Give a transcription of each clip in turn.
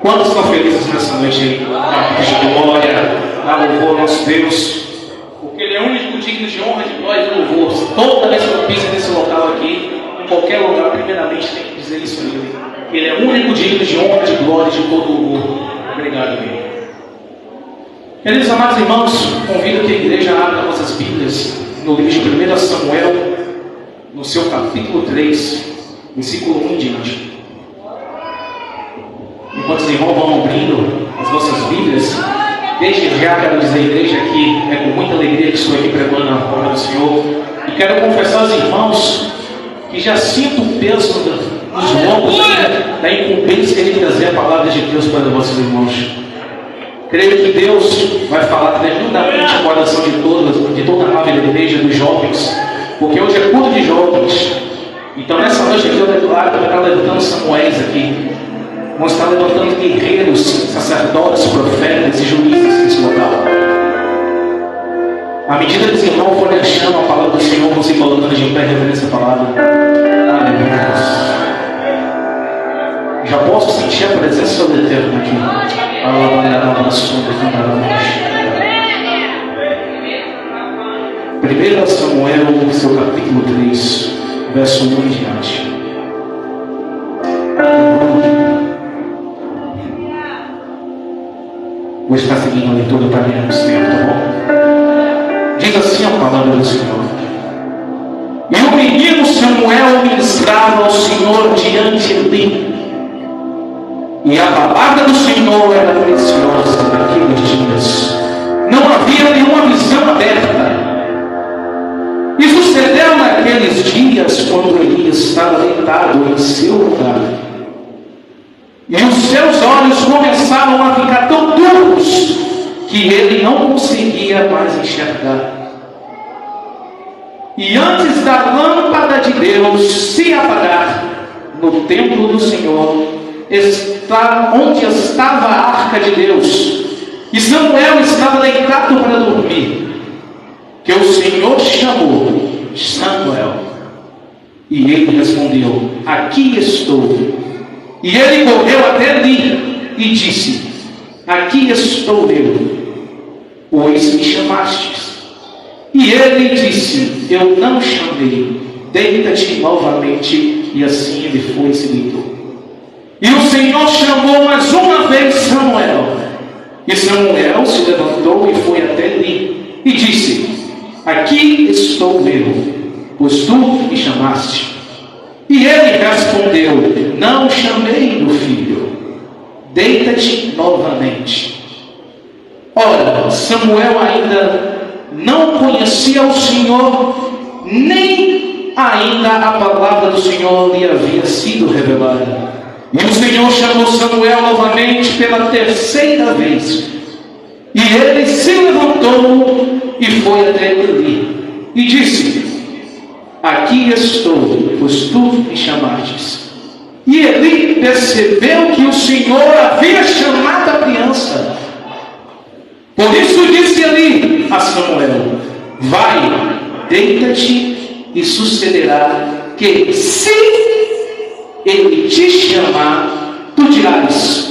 Quantos estão felizes nessa noite aí? Dá glória, dá louvor ao nosso Deus, porque Ele é o único digno de honra, de glória e de louvor. Toda vez que eu piso nesse local aqui, em qualquer lugar, primeiramente tem que dizer isso a Ele. Ele é o único digno de honra, de glória e de todo louvor. Obrigado, Deus. Queridos amados irmãos, convido que a igreja abra nossas Bíblias no livro de 1 Samuel, no seu capítulo 3, versículo 1 em diante. Enquanto os irmãos vão abrindo as nossas Bíblias, desde já quero dizer à igreja que é com muita alegria que estou aqui pregando a palavra do Senhor. E quero confessar aos irmãos que já sinto o peso nos lombos da incumbência de trazer a palavra de Deus para os vossos irmãos. Creio que Deus vai falar tremendamente o coração de toda a nova igreja, dos jovens, porque hoje é culto de jovens. Então nessa noite aqui eu declaro que vai estar levantando Samuéis aqui. Vamos estar levantando guerreiros, sacerdotes, profetas e juízes nesse local. À medida que os irmãos forem achando a palavra do Senhor, vão se colocando de pé em reverência à palavra. Aleluia. Já posso sentir a presença do Eterno aqui. 1 Samuel, seu capítulo 3, verso 1 em diante. Vou estar seguindo a leitura para ganharmos tempo, tá bom? Diz assim a palavra do Senhor: E o menino Samuel ministrava ao Senhor diante dele, e a palavra do Senhor era preciosa naqueles dias. Não havia nenhuma visão aberta. E sucedeu naqueles dias, quando ele estava deitado em seu lugar, e os seus olhos começaram a ficar tão duros que ele não conseguia mais enxergar. E antes da lâmpada de Deus se apagar no templo do Senhor, onde estava a arca de Deus, e Samuel estava deitado para dormir, que o Senhor chamou: Samuel. E ele respondeu: Aqui estou. E ele correu até ali e disse: Aqui estou eu, pois me chamastes. E ele disse: Eu não chamei, deita-te novamente. E assim ele foi e se deitou. E o Senhor chamou mais uma vez Samuel. E Samuel se levantou e foi até ali e disse: Aqui estou eu, pois tu me chamaste. E ele respondeu: Não chamei, meu filho, deita-te novamente. Ora, Samuel ainda não conhecia o Senhor, nem ainda a palavra do Senhor lhe havia sido revelada. E o Senhor chamou Samuel novamente pela terceira vez. E ele se levantou e foi até ele e disse: Aqui estou, pois tu me chamastes. E ele percebeu que o Senhor havia chamado a criança. Por isso disse ele a Samuel: Vai, deita-te, e sucederá que, se ele te chamar, tu dirás: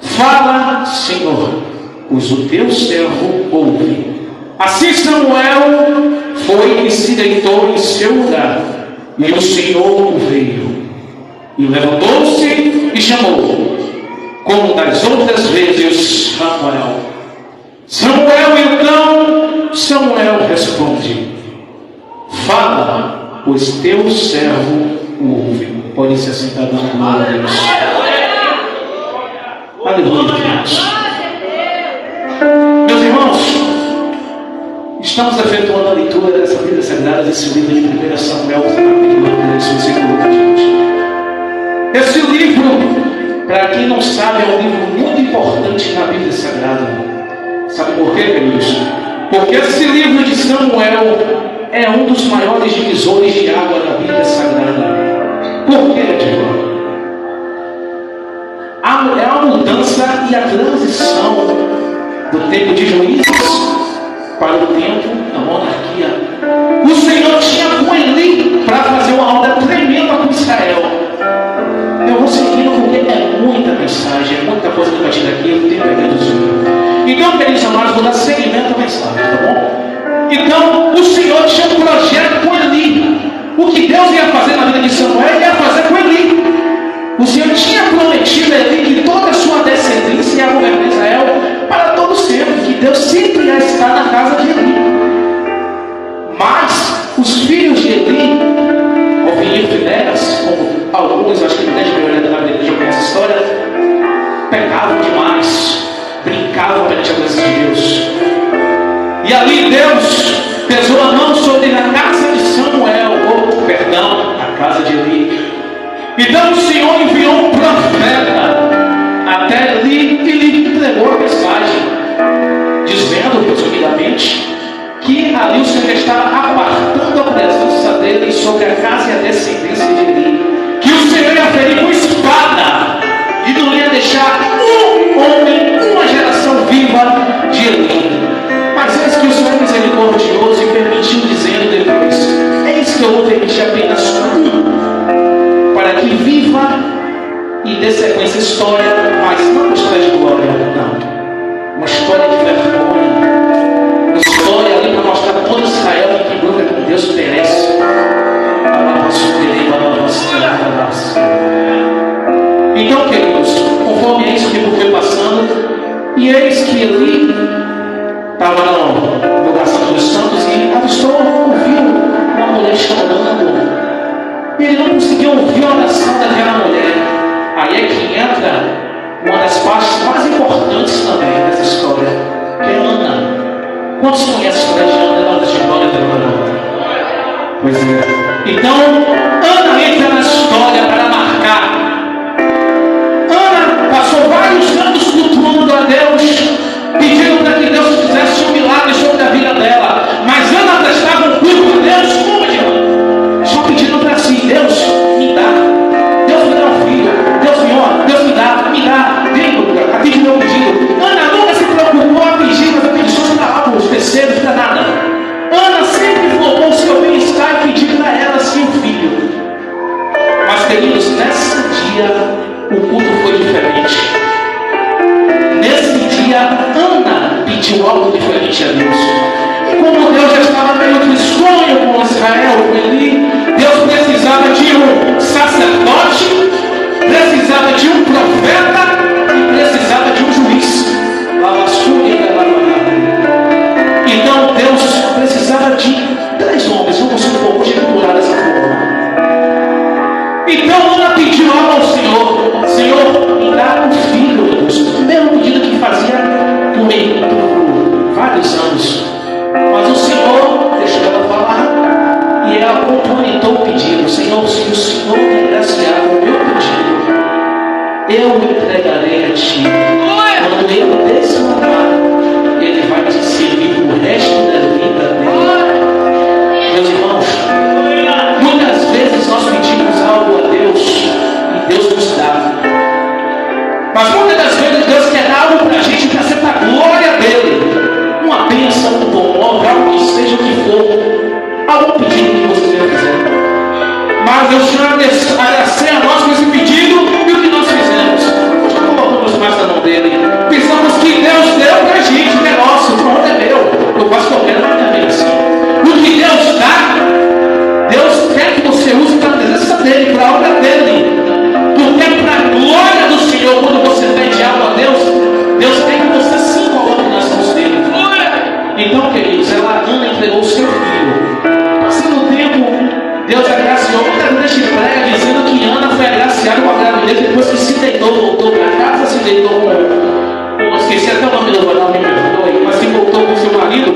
Fala, Senhor, pois o teu servo ouve. Assim Samuel foi e se deitou em seu lugar, e o Senhor veio, e levantou-se e chamou, como das outras vezes, Samuel. Então Samuel responde: Fala, pois teu servo ouve. Pode se assentar dando glória a Deus. Aleluia, Deus. Meus irmãos, estamos efetuando a leitura dessa Bíblia Sagrada, desse livro de 1 Samuel, capítulo 3, versículo 1. Esse livro, para quem não sabe, é um livro muito importante na Bíblia Sagrada. Sabe por quê, queridos? Porque esse livro de Samuel é um dos maiores divisores de água da Bíblia Sagrada. Por quê, irmão? É a mudança e a transição do tempo de juízes para o tempo da monarquia. O Senhor tinha com ele para fazer uma obra tremenda com Israel. Eu vou seguindo porque é muita mensagem, é muita coisa debatida aqui, eu tenho que reduzir. Então, queridos amados, vou dar seguimento à mensagem, tá bom? Então, o Senhor tinha um projeto com Eli. O que Deus ia fazer na vida de Samuel, ele ia fazer com Eli. O Senhor tinha prometido a Eli que toda a sua descendência ia governar Israel para todo sempre, que Deus sempre ia estar na casa de Eli. Mas os filhos de Eli, Ofni e Finéias, como alguns, acho que a maioria da igreja conhece essa história, pecavam demais, brincavam perante a presença de Deus. E ali Deus pesou a mão sobre a casa de Samuel, a casa de Eli. Então o Senhor enviou um profeta até Eli e lhe entregou a mensagem, dizendo, resumidamente, que ali o Senhor estava apartando a presença dele sobre a casa e a descendência de Eli, que o Senhor ia ferir com espada e não ia deixar um homem, uma geração viva de Eli. Mas eis que o Senhor é misericordioso e permitiu, dizendo depois: eis que eu vou permitir apenas um, para que viva e dê sequência à história, mas não uma história de glória, não, uma história de vergonha, uma história ali para mostrar a todo Israel que quem luta com Deus perece. Então, queridos, conforme isso que foi passando, e eis que Eli estava no lugar santo dos santos e ouviu uma mulher chorando. Ele não conseguiu ouvir a oração daquela mulher. Aí é que entra uma das partes mais importantes também dessa história, que é Ana. Quantos conhecem a história de Ana? Ela de glória da Ana. Pois é. Então, Ana entra na história para marcar. Ana passou vários anos cultuando a Deus, pedindo para que Deus fizesse um milagre sobre a vida dela. Mas Ana prestava um culto a Deus como de Ana, só pedindo para si: Deus, me dá. Deus me dá um filho. Deus me honra. Deus me dá. Vem, atende meu pedido. Ana nunca se preocupou a pedir as petições para algo, os terceiros, para nada. Ana sempre focou o seu bem-estar e pediu para ela sim um filho. Mas, queridos, nesse dia o culto foi diferente. Nesse dia, Ana pediu algo diferente a Deus. E como Deus já estava meio que sonho com Israel, com Eli, Deus precisava de um sacerdote, precisava de um profeta e precisava de um juiz. Então Deus precisava de 3 homens. Vamos supor, hoje é cultural dessa forma. Então Ana pediu algo ao Senhor: Senhor, me dá um filho, Deus. O mesmo pedido que fazia por vários anos. Mas o Senhor deixou ela falar e ela complementou o pedido: Senhor, se o Senhor me agraciar o meu pedido, eu me entregarei a Ti. Quando eu desmamar, Ele vai te servir o resto da vida dele. Meus irmãos, muitas vezes nós pedimos algo a Deus e Deus nos dá. Mas muitas das vezes Deus quer dar algo para a gente para ser para a glória dele. Uma bênção, um bom, algo que seja o que for, algum pedido que você tenha fizer. Mas Deus quer agradecer a nós com esse pedido e o que nós fizemos. Nós não colocamos mais na mão dele. Pensamos que Deus deu para a gente, que é nosso, pronto, é meu. Eu faço qualquer coisa, não é bem assim. O que Deus dá, Deus quer que você use para a presença dele, para a obra dele. Porque para a glória do Senhor, quando você pede algo a Deus, Deus quer que você sim coloque nas mãos dele. Então, queridos, Ana entregou o seu filho. Passando o tempo, Deus agraciou. Muita gente prega dizendo que Ana foi agraciada com a gravidez depois que se deitou, voltou para casa, se deitou com esqueci até o nome do varão, me perdoe, mas se voltou com seu marido.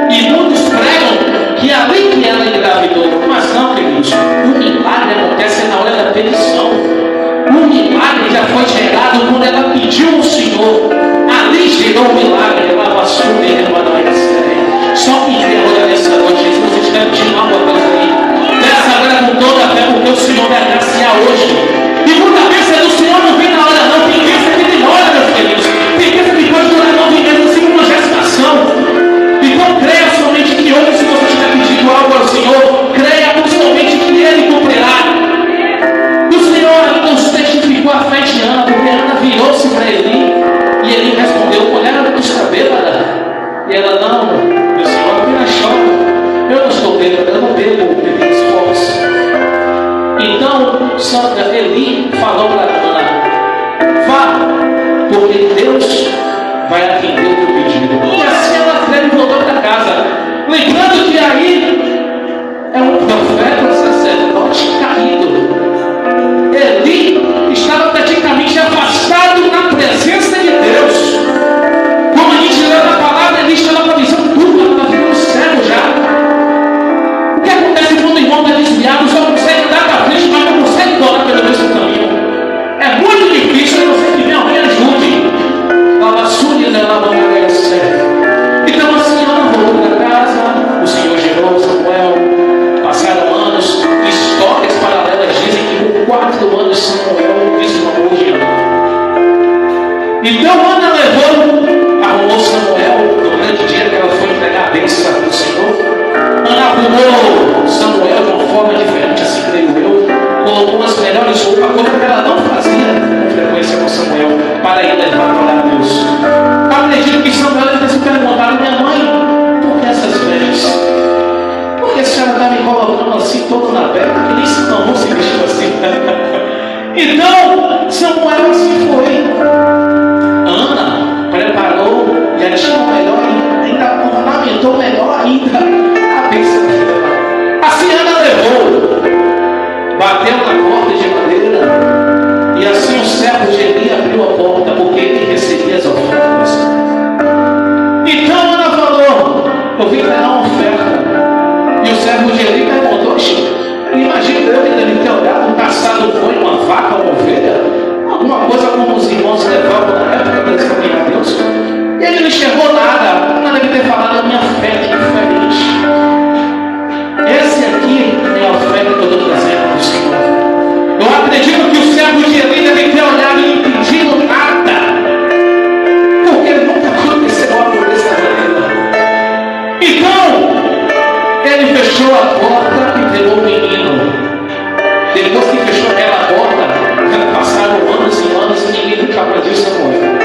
E muitos pregam que ali que ela engravidou. Mas não, queridos, o milagre acontece na hora da petição. O milagre já foi gerado quando ela pediu ao Senhor. Ali gerou o milagre. Ela passou dele, só pedir agora nessa noite, se você estiver pedindo algo a Deus aí, peça agora com toda a fé, porque o Senhor vai agraciar hoje. E muita bênção do Senhor não vem na hora, não. Tem bênção que tem hora, meus queridos. Tem bênção que pode durar 9 meses, assim como uma gestação. Então creia somente que hoje, se você estiver pedindo algo ao Senhor, creia principalmente que Ele cumprirá. O Senhor ainda os testificou a fé de Ana, porque Ana virou-se para Eli Então Ana levou, arrumou Samuel no grande dia que ela foi entregar a bênção do Senhor. Ana arrumou Samuel de uma forma diferente, assim creio eu, colocou as melhores roupas, coisa que ela não fazia com frequência com Samuel, para ir levar para orar a Deus. Acredito que Samuel deve ter se perguntado: minha mãe, por que essas vestes? Por que a senhora está me colocando assim todo na perna? Que nem se não se vestiu assim. Então Samuel assim foi. Ana preparou, já tinha o melhor, ainda ornamentou melhor ainda a bênção dela. Assim Ana levou, bateu na porta de madeira, e assim o servo de Eli abriu a porta, porque ele recebia as ofertas. Então Ana falou: eu vim pegar uma oferta. E o servo de Eli perguntou: imagina eu que deve ter olhado um caçado foi, uma vaca, uma ovelha, alguma coisa como os irmãos levavam na época para eles caminhar a Deus. E ele não enxergou nada. Ana deve ter falado: a minha fé é diferente. Esse aqui é a oferta que eu estou trazendo para o Senhor. Eu acredito que o servo de Eli deve ter olhado e não entendido nada, porque nunca aconteceu algo dessa maneira. Então ele fechou a porta e pegou o menino. Depois que fechou aquela porta, passaram anos e anos e ninguém nunca mais viu Samuel.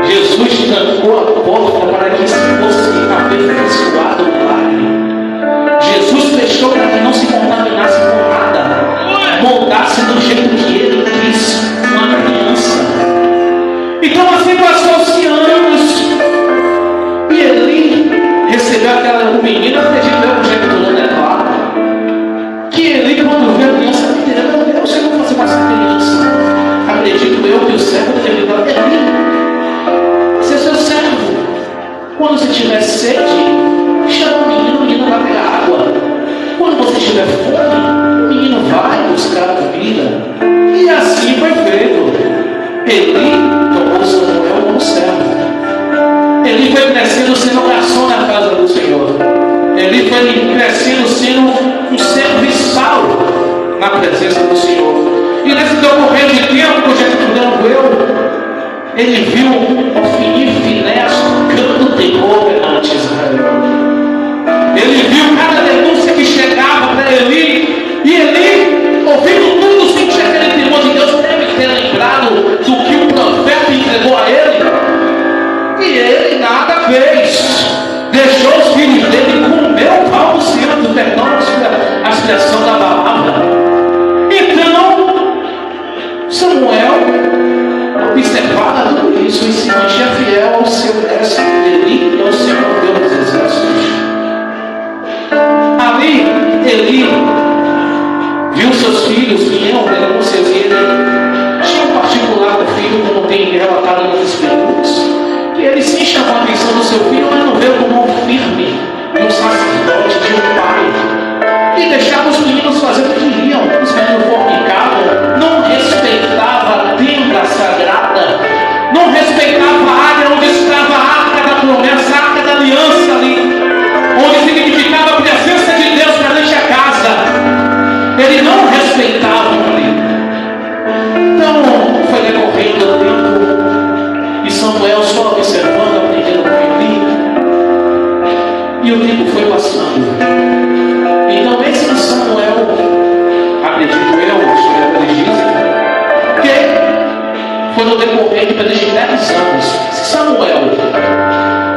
Jesus trancou a porta para que se fosse aperfeiçoado o milagre. Jesus fechou para que não se contaminasse com nada, moldasse do jeito que ele quis, uma criança. Então assim passou-se anos, e Eli recebeu o menino, acredito eu, do jeito do nome é claro, que Eli, quando viu a criança, meu Deus, eu vou fazer mais criança. Acredito eu que o servo deve falar: Eli, você é seu servo. Quando você tiver sede, chama o menino vai pegar água. Quando você tiver fome, o menino vai buscar a comida. E assim foi feito. Eli tomou Samuel como servo. Ele foi crescendo sendo garçom na casa do Senhor. Ele foi crescendo sendo um serviçal na presença do Senhor. E nesse decorrer de tempo, gestionando ele viu Ofni e Finéas tocando terror perante Israel. Ele viu cada denúncia que chegava para Eli, e Eli, ouvindo tudo, sentia aquele temor de Deus, deve ter lembrado do que o profeta entregou a ele. E ele nada fez. Deixou os filhos dele comer o pau do centro, perdão a expressão da palavra. Então, Samuel observava tudo isso e se mantinha fiel ao seu mestre Eli e ao Senhor Deus dos Exércitos. Ali, Eli viu seus filhos vinham denúncias, e ele tinha um particular do filho, como tem relatado nas Escrituras, que ele sim chamou a atenção do seu filho, mas não veio como um firme de um sacerdote, de um pai, e deixava os meninos fazer o que queriam. Os meninos fornicavam, não respeitava a tenda sagrada, não respeitava a área onde estava a arca da promessa, a arca da aliança ali, onde significava a presença de Deus perante a casa. Ele não respeitava ali. Então foi decorrendo o tempo, e Samuel só observando, aprendendo com Eli, e o tempo foi passando. Então esse Samuel, acredito eu, os historiadores dizem, que foi no decorrer de 10 anos. Samuel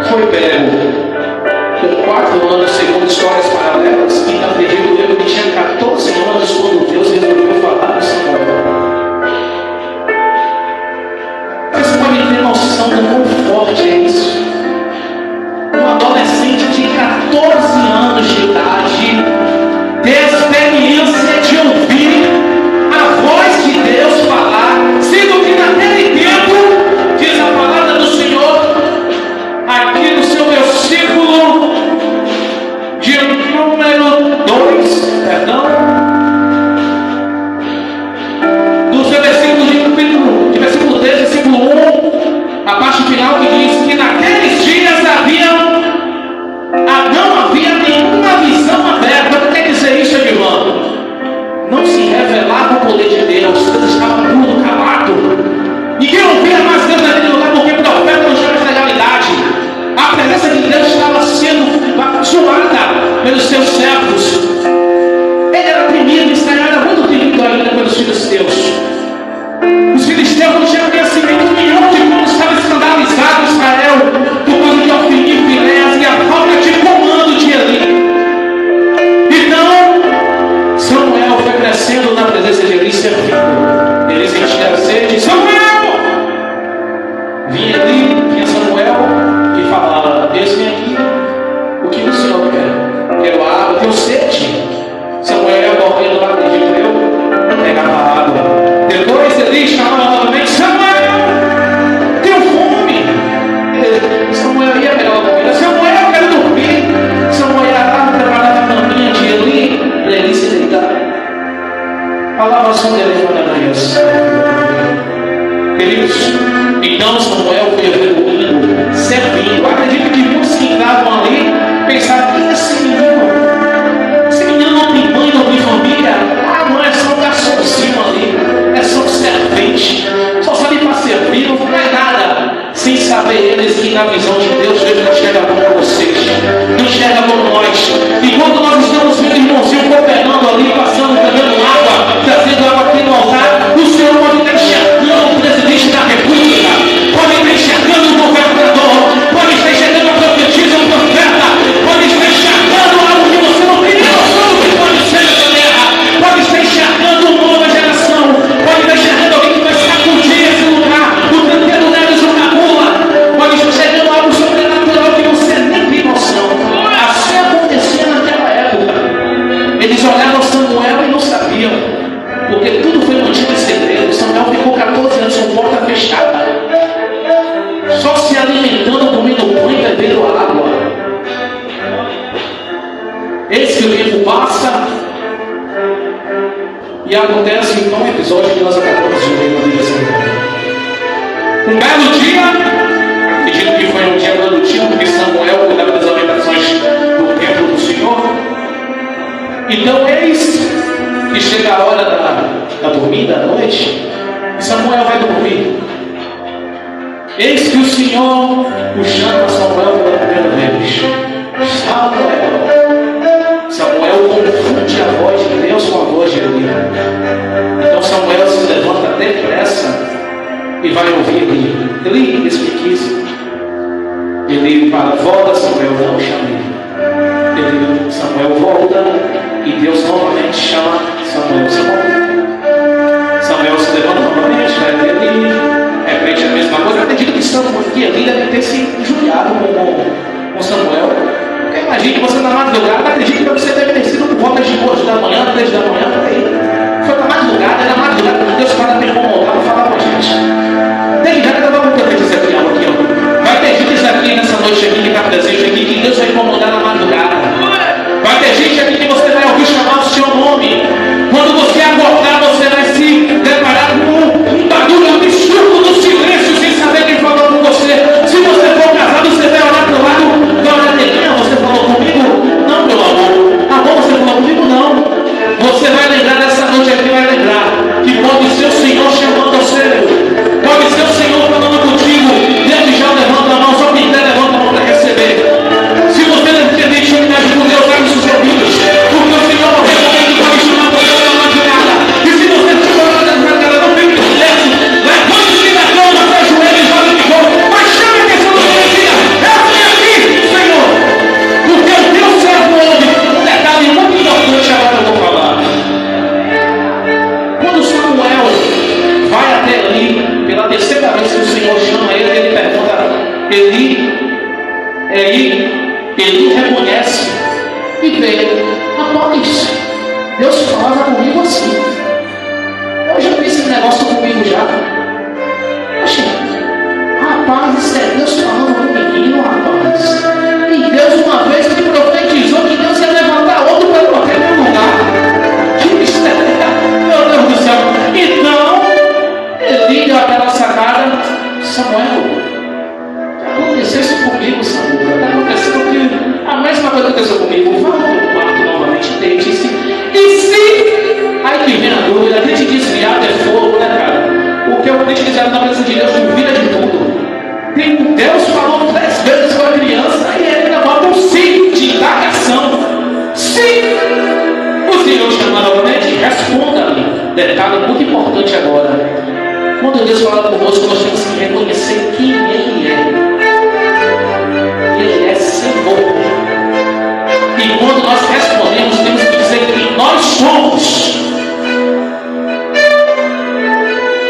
foi pego com 4 anos, segundo histórias paralelas, e acredito eu que tinha 14 anos quando Deus resolveu falar com Samuel. Vocês podem ter noção do quão forte é isso? Um adolescente de 14 anos de idade ter experiência de ouvir a voz de Deus falar, sendo que naquele tempo, diz a palavra do Senhor, aqui no seu versículo de número 2, Queridos, então Samuel foi evoluindo, servindo. Acredito que muitos que entravam ali pensavam: quem é esse menino? Esse menino não tem mãe, não tem família. Ah, não, é só um garçomzinho ali, é só um servente, só sabe para servir, não faz nada. Sem saber eles que na visão de Deus não enxerga como vocês, não enxerga como nós. E quando nós estamos vendo irmãozinho cooperando ali, passando, pegando água, trazendo água aqui no altar, o Senhor pode estar enxergando o presidente da República, pode estar enxergando o governador, pode estar enxergando a profetisa, o profeta, pode estar enxergando algo que você não tem noção do que pode ser nessa terra, pode estar enxergando uma nova geração, pode estar enxergando alguém que vai sacudir esse lugar, o tempero deles, o cabula, pode estar enxergando algo sobrenatural que você nem tem noção. Assim acontecia naquela época. Eles olhavam Samuel e não sabiam, porque tudo foi mantido em segredo. Samuel ficou 14 anos com porta fechada, só se alimentando, comendo pão e bebendo água. Eis que o tempo passa e acontece então um episódio que nós acabamos de ver na Bíblia Sagrada. Um belo dia, acredito que foi um dia produtivo, porque Samuel cuidava das orientações do templo do Senhor. Então eis que chega a hora da dormida, da noite, e Samuel vai dormir. Eis que o Senhor o chama Samuel pela primeira vez. Samuel. Samuel confunde a voz de Deus com a voz de Eli. Então Samuel se levanta depressa e vai ouvir Eli. Eli, explique. Eli fala: volta, Samuel, não chame. Samuel volta e Deus novamente chama Samuel. Samuel se levanta novamente, vai ter Eli, repete a mesma coisa. Acredito que Eli deve ter se injuriado com Samuel. Porque imagine você na madrugada, acredito que você deve ter sido por volta de 2 da manhã, 3 da manhã, por aí. Foi na madrugada, era madrugada que Deus fala para incomodar, para falar com a gente. Desde já que eu vou ter Ezequiel aqui, ó. Vai ter gente aqui nessa noite aqui que está presente aqui, que Deus vai incomodar na madrugada. Vai ter gente aqui que você vai ouvir chamar o seu nome. Quando você acordar, você vai se deparar com um barulho absurdo no silêncio, sem saber quem falou com você. Se você for casado, você vai olhar para o lado, vai olhar para você falou comigo? Não, meu amor. Amor, você falou comigo? Não. Você vai lembrar dessa noite aqui, vai lembrar que pode ser o Senhor chamando você. Pode ser o Senhor falando contigo. Desde já levanta a mão, só quem der levanta a mão para receber. Se você não entender intimidade com Deus, abre os seus ouvidos, porque o Senhor não recomenda para chamar você na madrugada. E se você estiver na madrugada, não tem que silêncio, levante-se da cama, se ajoelhe e jogue de gol, mas chame a atenção da sua vida. Eu vim aqui, Senhor, porque o teu servo ouve. Um detalhe muito importante agora eu vou falar. Quando Samuel vai até ali, pela terceira vez que o Senhor chama ele, ele pergunta: Eli reconhece e vê: rapaz, Deus falava comigo assim. Eu já vi esse negócio comigo já. Oxe, rapaz, isso é Deus falando com o menino, rapaz. E Deus uma vez me profetizou que Deus ia levantar outro para colocar no meu lugar. Que mistério, meu Deus do céu. Então, Eli deu aquela sacada: Samuel, aconteceu isso comigo, Samuel. Está acontecendo que a mesma coisa aconteceu comigo. Vá no teu quarto novamente, deite-se. E se, aí que vem a dúvida, a gente desviado é fogo, né, cara? Porque o crente desviado na presença de Deus duvida de tudo. Deus falou 3 vezes com a criança e ele ainda bota um sim de indagação. Sim! O Senhor chama novamente, responda-lhe. Detalhe muito importante agora. Quando Deus fala conosco, nós temos que reconhecer quem Ele é. Ele é Senhor. E quando nós respondemos, temos que dizer que nós somos.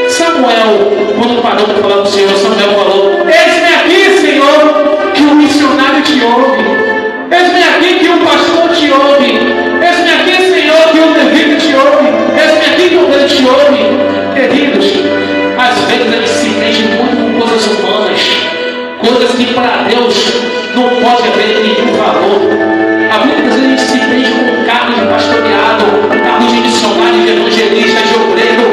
Samuel, quando parou para falar com o Senhor, Samuel falou: eis-me aqui, Senhor, que o missionário te ouve. Eis-me aqui que o pastor te ouve. Eis-me aqui, Senhor, que o levita te ouve. Eis-me aqui que o rei te ouve. Queridos, às vezes ele se mexe muito com coisas humanas, coisas que para Deus não pode haver nenhum valor. Há muitas vezes a gente se mexe com carros de pastoreado, carros de missionário, de evangelista, de obreiro,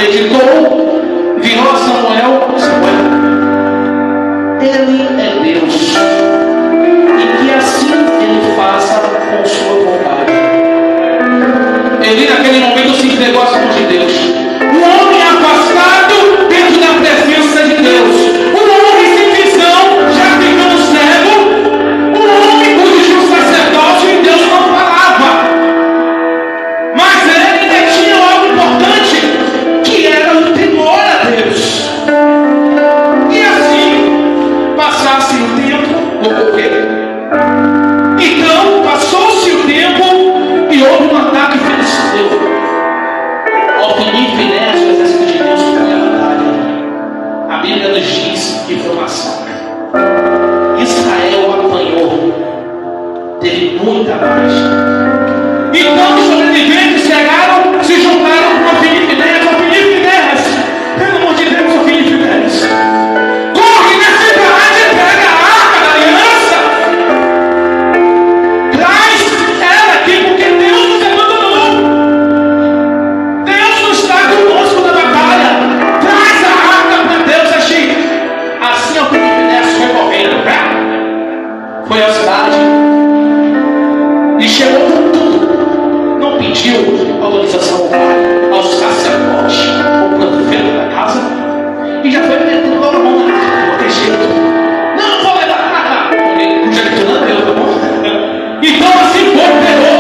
meditou, virou a Samuel, Ele é Deus, e que assim Ele faça com sua vontade. Eli naquele momento se entregou às mãos de Deus. Um homem afastado dentro da presença de Deus. Um homem sem visão, já ficando cego. Um homem cujo sacerdócio e Deus não falava. Mas ele ainda tinha algo importante, que era o temor a Deus. E assim, passasse o tempo, ocorreu. Então, passou-se o tempo e houve um ataque filisteu. Ofni e Finéias, o exército de Deus, foi a batalha. A Bíblia nos diz que foi um massacre. Israel apanhou, teve muita baixa. Então os sobreviventes chegaram, se juntaram com Ofni e Finéias. Ofni e Finéias, pelo amor de Deus, Ofni e Finéias, corre na cidade e pega a arca da aliança. Traz ela aqui, porque Deus nos abandonou. Deus não está conosco na batalha. Traz a arca para Deus agir. Assim Ofni e Finéias foi correndo, foi à cidade e chegou com tudo. Não pediu autorização ao pai, ao sacerdote, ao profeta da casa, e já foi metendo a mão na arca, de qualquer jeito. Não vou levar a arca, conjecturando Deus, tá bom? Então assim foi, pegou,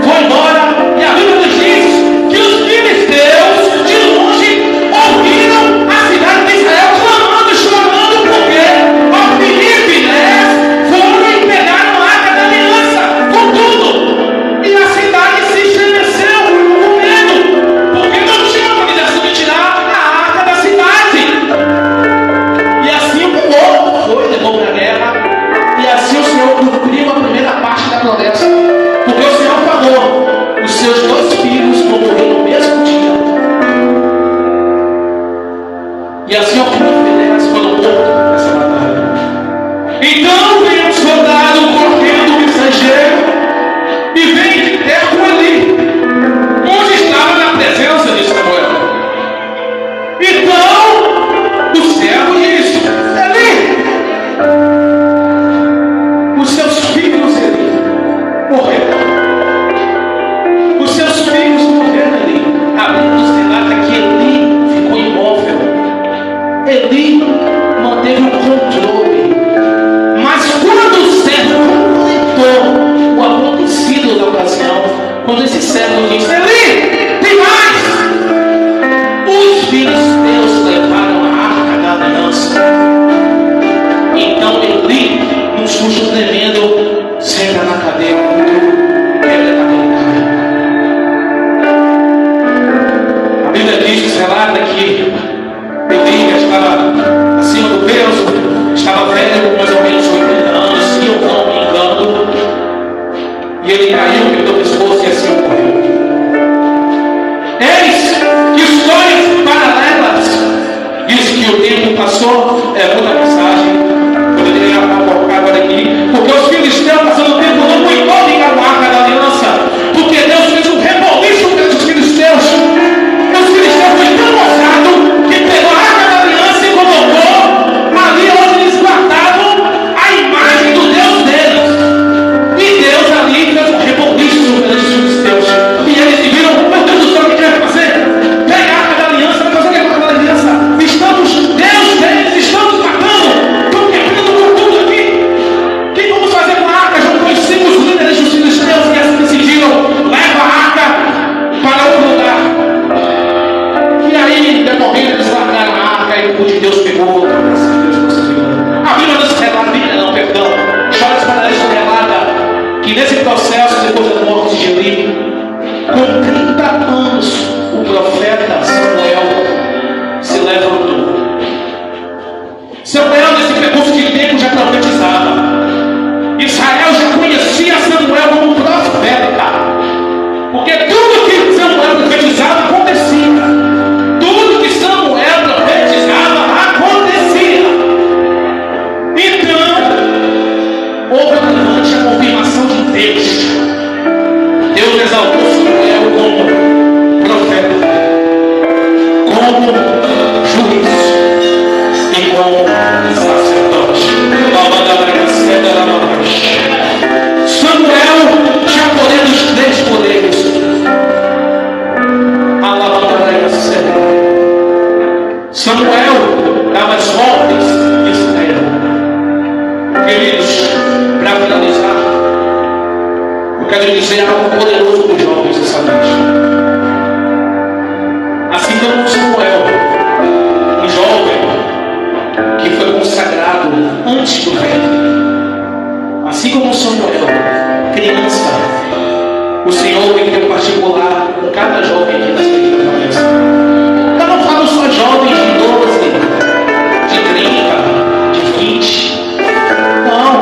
foi embora, e a Bíblia nos diz que os filisteus de longe ouviram a cidade de Israel clamando, chorando, porque Ofni e Finéias foram e pegaram a arca da aliança, com tudo. E a cidade se estremeceu com medo, porque não tinha autorização de tirar a arca da cidade. E assim o povo foi, levou para a guerra. E assim o Senhor cumpriu a primeira parte da promessa. Porque o Senhor falou: os seus 2 filhos vão morrer no mesmo dia. E assim Ofni e Finéias foram mortos nessa batalha. Então vem um soldado correndo, um mensageiro, e vem de terra com Eli, onde estava na presença de Samuel. Então o servo disse: Eli, os seus filhos, Eli, morreram. Os seus filhos morreram, Eli. A Bíblia nos relata que Eli ficou imóvel. Eli manteve o controle. Mas quando o servo completou o acontecido da ocasião, quando esse servo disse: Eli, tem mais! Os filisteus levaram a arca da aliança. Então Eli, num susto tremendo, senta na cadeira, quebra a cadeira. A Bíblia diz, relata que Eli estava acima do peso, estava velho, com mais ou menos 80 anos, se eu não me engano, e ele caiu, quebrou o pescoço e assim ocorreu. Eis que histórias paralelas diz que o tempo passou, é outra mensagem, eu deveria colocar agora aqui, porque os filisteus passando o tempo não cuidou de a arca da aliança, porque Deus fez um reboliço para os filisteus. Os filisteus foi tão ousado que pegou a arca da aliança e colocou ali onde eles guardavam a imagem do Deus deles. E Deus ali fez um reboliço para os filisteus. E eles se viram: meu Deus do céu, o que vai fazer? Pega a arca da aliança, vai fazer o que com a arca da aliança? Estamos, Deus deles, estamos matando, estão quebrando com tudo aqui. O que vamos fazer com a arca? Juntou os 5 líderes dos filisteus e assim decidiram: leva a arca para outro lugar. E aí, decorrendo, eles largaram a arca e o povo de Deus pegou. A Bíblia nos relata, Histórias paralelas relata que nesse processo, depois da morte de Eli, com 30 anos, o profeta Samuel se levantou. Samuel, nesse percurso de tempo, já profetizava. Israel já conhecia Samuel como profeta, porque tudo que Samuel profetizava acontecia. Tudo que Samuel profetizava acontecia. Então, houve durante a confirmação de Deus. Deus exaltou Samuel como profeta. quero dizer algo poderoso para os jovens essa noite. Assim como Samuel, um jovem que foi consagrado antes do rei. Assim como Samuel, criança, o Senhor tem que ter um particular com cada jovem aqui nessa igreja. Eu não falo só jovens de 12, de 30, de 20. Não.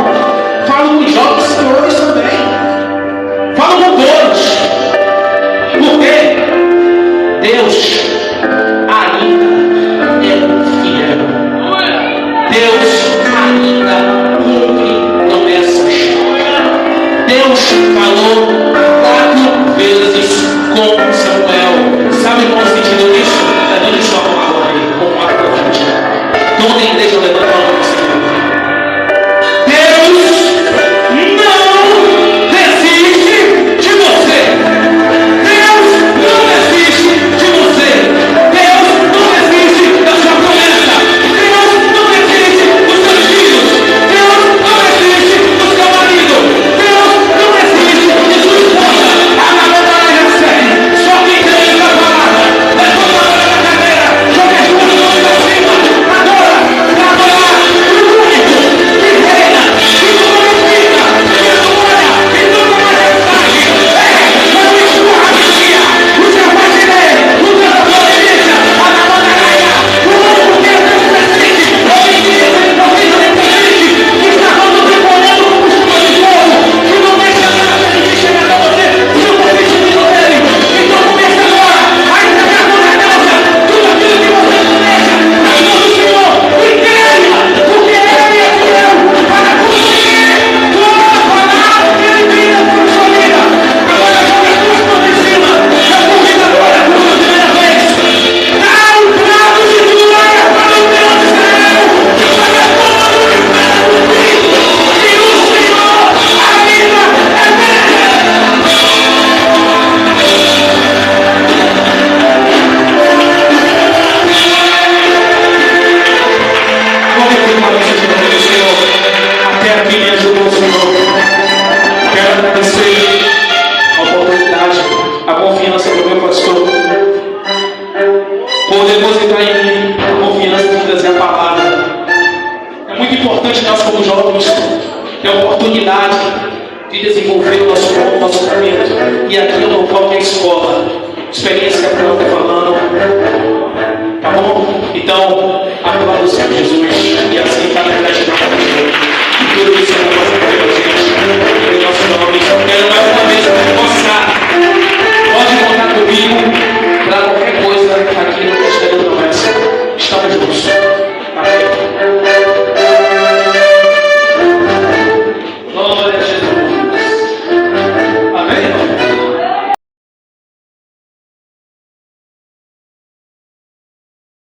Falo com jovens senhores também. Falo com todos. Porque Deus ainda é fiel. Deus ainda cumpre promessas. Deus falou 4 vezes com Samuel. Sabe qual é o sentido disso? É dando isso uma palavra aí, com uma profetia. Toda a igreja levanta a mão nesse momento. Deus não desiste de você. Deus não desiste de você. Deus não desiste da sua promessa. Deus não desiste dos seus filhos. Deus não desiste do seu marido. Deus não desiste de sua esposa. A namorada recebe. Só quem tem essa palavra. Levanta a mão na cadeira. Joga as duas mãos para cima. Agora, para adorar o único que reina, que glorifica, que adora, que toda majestade. É o Yeshua HaMashiach, o Jeová Jireh, o Deus da providência, a namorada raia, o único que é Deus presente, hoje em dia, provido independente, que está dando decorando como chuva de fogo, que não deixa nada de ninguém chegar a você, se eu for pedido dele. Então comece agora a entregar com renúncia tudo aquilo que você não deixa nas mãos do Senhor e creia, porque Ele é fiel para cumprir toda a palavra que Ele tem na sua vida. Agora joga as duas mãos em cima, já convida agora por uma primeira vez. Dá um prato de glória para o Deus de Israel, para todo o inferno cumprido, e o Senhor ainda é fiel. Glória a Deus, para o Senhor. Até aqui me ajudou, Senhor. Quero agradecer a oportunidade, a confiança do meu pastor, por depositar em mim a confiança de trazer a palavra. É muito importante nós, como jovens, ter a oportunidade de desenvolver o nosso caminho. E aqui eu não falo que é escola, experiência que eu estou falando. Tá bom? Então, aplauda o Senhor Jesus.